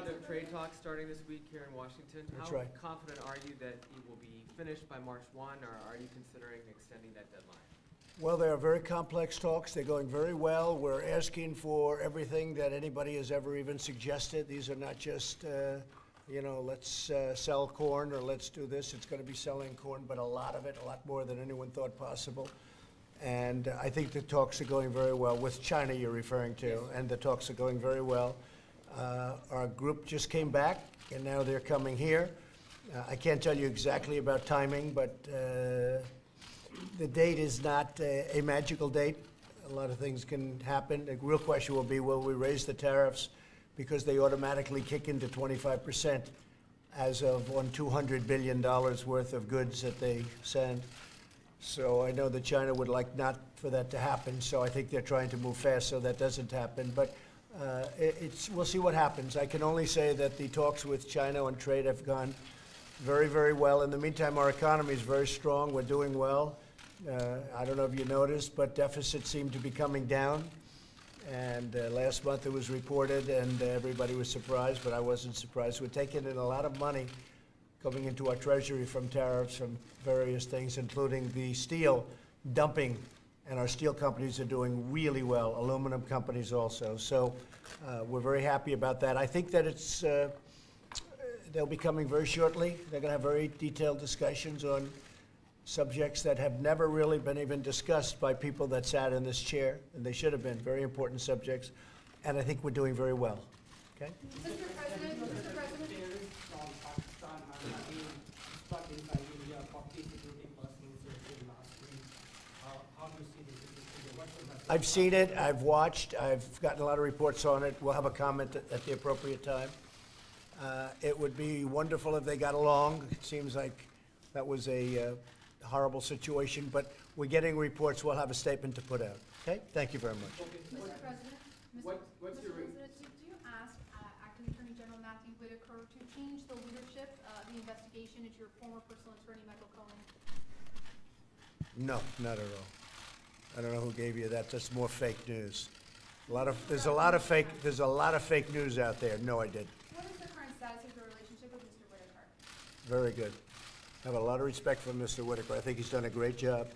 round of trade talks starting this week here in Washington. That's How right. confident are you that it will be finished by March 1, or are you considering extending that deadline? Well, they are very complex talks. They're going very well. We're asking for everything that anybody has ever even suggested. These are not just, let's sell corn or let's do this. It's going to be selling corn, but a lot of it, a lot more than anyone thought possible. And I think the talks are going very well with China, you're referring to, and the talks are going very well. Our group just came back, and now they're coming here. I can't tell you exactly about timing, but the date is not a magical date. A lot of things can happen. The real question will be, will we raise the tariffs because they automatically kick into 25% as of on $200 billion worth of goods that they send. So I know that China would like not for that to happen, so I think they're trying to move fast so that doesn't happen. But we'll see what happens. I can only say that the talks with China on trade have gone very, very well. In the meantime, our economy is very strong. We're doing well. I don't know if you noticed, but deficits seem to be coming down. And last month it was reported, and everybody was surprised, but I wasn't surprised. We're taking in a lot of money coming into our treasury from tariffs, from various things, including the steel dumping. And our steel companies are doing really well, aluminum companies also. So we're very happy about that. I think that they'll be coming very shortly. They're going to have very detailed discussions on subjects that have never really been even discussed by people that sat in this chair, and they should have been very important subjects. And I think we're doing very well. Okay? Mr. President, Terrorists from Pakistan have been struck inside India, 40 security personnel surgery last week. How do you see this? What's the message? I've seen it. I've watched. I've gotten a lot of reports on it. We'll have a comment at the appropriate time. It would be wonderful if they got along. It seems like that was a horrible situation, but we're getting reports. We'll have a statement to put out. Okay? Thank you very much. Mr. President, What's Mr. your President, did you ask Acting Attorney General Matthew Whitaker to change the leadership of the investigation into your former personal attorney, Michael Cohen? No, not at all. I don't know who gave you that. That's more fake news. There's a lot of fake news out there. No, I didn't. What is the current status of your relationship with Mr. Whitaker? Very good. I have a lot of respect for Mr. Whitaker. I think he's done a great job.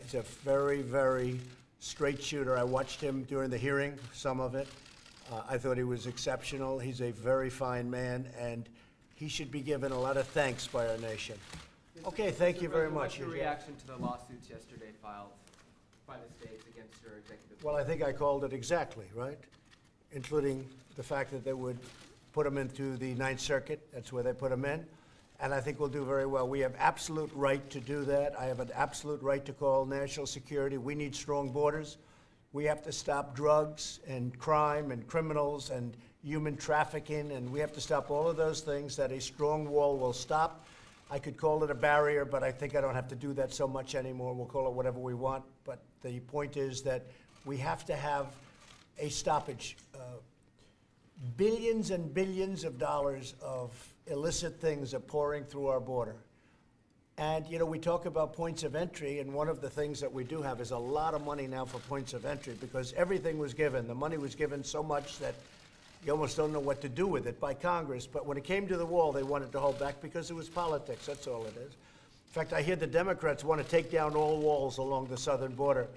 He's a very, very straight shooter. I watched him during the hearing, some of it. I thought he was exceptional. He's a very fine man, and he should be given a lot of thanks by our nation. Okay, thank you very much. What's your reaction to the lawsuits yesterday filed by the states against your executive? Well, I think I called it exactly, right? Including the fact that they would put him into the Ninth Circuit. That's where they put him in. And I think we'll do very well. We have absolute right to do that. I have an absolute right to call national security. We need strong borders. We have to stop drugs and crime and criminals and human trafficking, and we have to stop all of those things that a strong wall will stop. I could call it a barrier, but I think I don't have to do that so much anymore. We'll call it whatever we want. But the point is that we have to have a stoppage. Billions and billions of dollars of illicit things are pouring through our border. And, we talk about points of entry, and one of the things that we do have is a lot of money now for points of entry because everything was given. The money was given so much that you almost don't know what to do with it by Congress. But when it came to the wall, they wanted to hold back because it was politics. That's all it is. In fact, I hear the Democrats want to take down all walls along the southern border.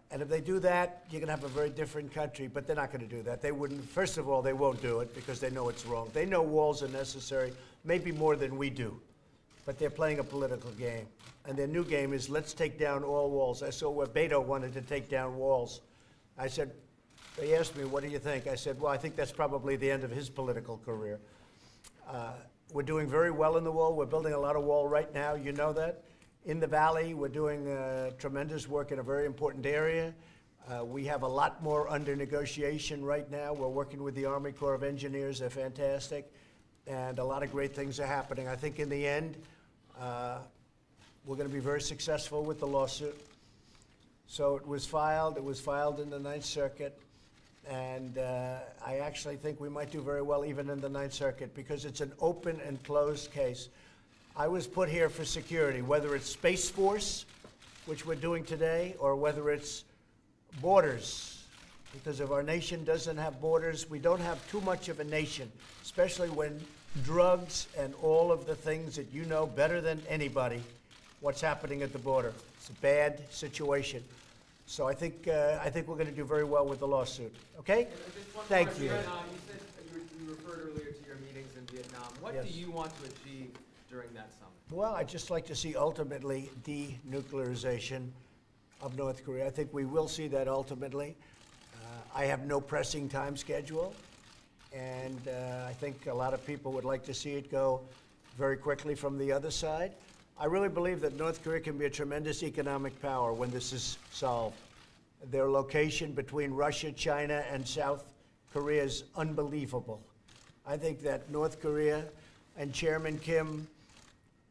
And if they do that, you're going to have a very different country, but they're not going to do that. They wouldn't. First of all, they won't do it because they know it's wrong. They know walls are necessary, maybe more than we do, but they're playing a political game. And their new game is let's take down all walls. I saw where Beto wanted to take down walls. I said, they asked me, what do you think? I said, well, I think that's probably the end of his political career. We're doing very well in the wall. We're building a lot of wall right now. You know that. In the Valley, we're doing tremendous work in a very important area. We have a lot more under negotiation right now. We're working with the Army Corps of Engineers. They're fantastic. And a lot of great things are happening. I think in the end, we're going to be very successful with the lawsuit. So it was filed. It was filed in the Ninth Circuit. And I actually think we might do very well even in the Ninth Circuit because it's an open and closed case. I was put here for security, whether it's Space Force, which we're doing today, or whether it's borders, because if our nation doesn't have borders, we don't have too much of a nation, especially when drugs and all of the things that you know better than anybody, what's happening at the border. It's a bad situation. So I think we're going to do very well with the lawsuit. Okay? And just one Thank more, you. Vietnam, you said, you referred earlier to your meetings in Vietnam. What Yes. do you want to achieve during that summit? Well, I'd just like to see ultimately denuclearization of North Korea. I think we will see that ultimately. I have no pressing time schedule, and I think a lot of people would like to see it go very quickly from the other side. I really believe that North Korea can be a tremendous economic power when this is solved. Their location between Russia, China, and South Korea is unbelievable. I think that North Korea and Chairman Kim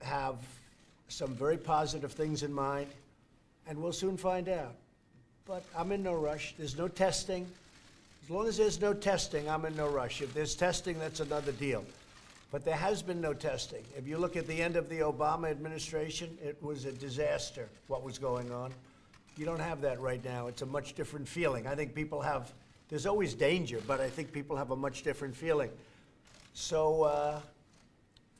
have some very positive things in mind, and we'll soon find out. But I'm in no rush. There's no testing. As long as there's no testing, I'm in no rush. If there's testing, that's another deal. But there has been no testing. If you look at the end of the Obama administration, it was a disaster, what was going on. You don't have that right now. It's a much different feeling. I think people have, there's always danger, but I think people have a much different feeling. So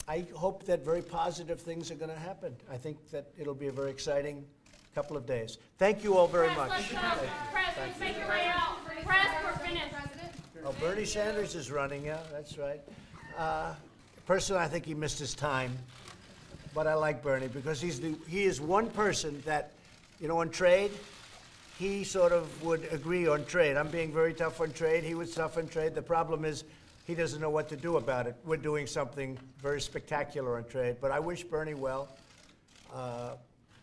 I hope that very positive things are going to happen. I think that it'll be a very exciting couple of days. Thank you all very much. Let's go. Thank you. Press, let's make your way out. Press, we're finished. President? Oh, Bernie Sanders is running, yeah, that's right. Personally, I think he missed his time, but I like Bernie because he is one person that, you know, on trade, he sort of would agree on trade. I'm being very tough on trade. He was tough on trade. The problem is he doesn't know what to do about it. We're doing something very spectacular on trade, but I wish Bernie well.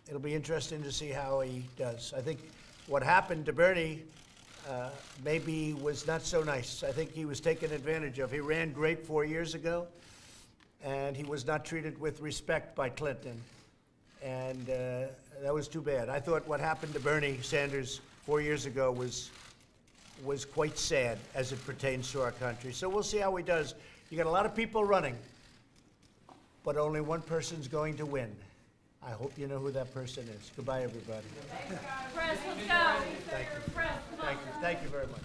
It'll be interesting to see how he does. I think what happened to Bernie maybe was not so nice. I think he was taken advantage of. He ran great 4 years ago, and he was not treated with respect by Clinton. And that was too bad. I thought what happened to Bernie Sanders 4 years ago was quite sad as it pertains to our country. So we'll see how he does. You got a lot of people running, but only one person's going to win. I hope you know who that person is. Goodbye, everybody. Press, let's go. Thank you. Press, come on. Thank you very much.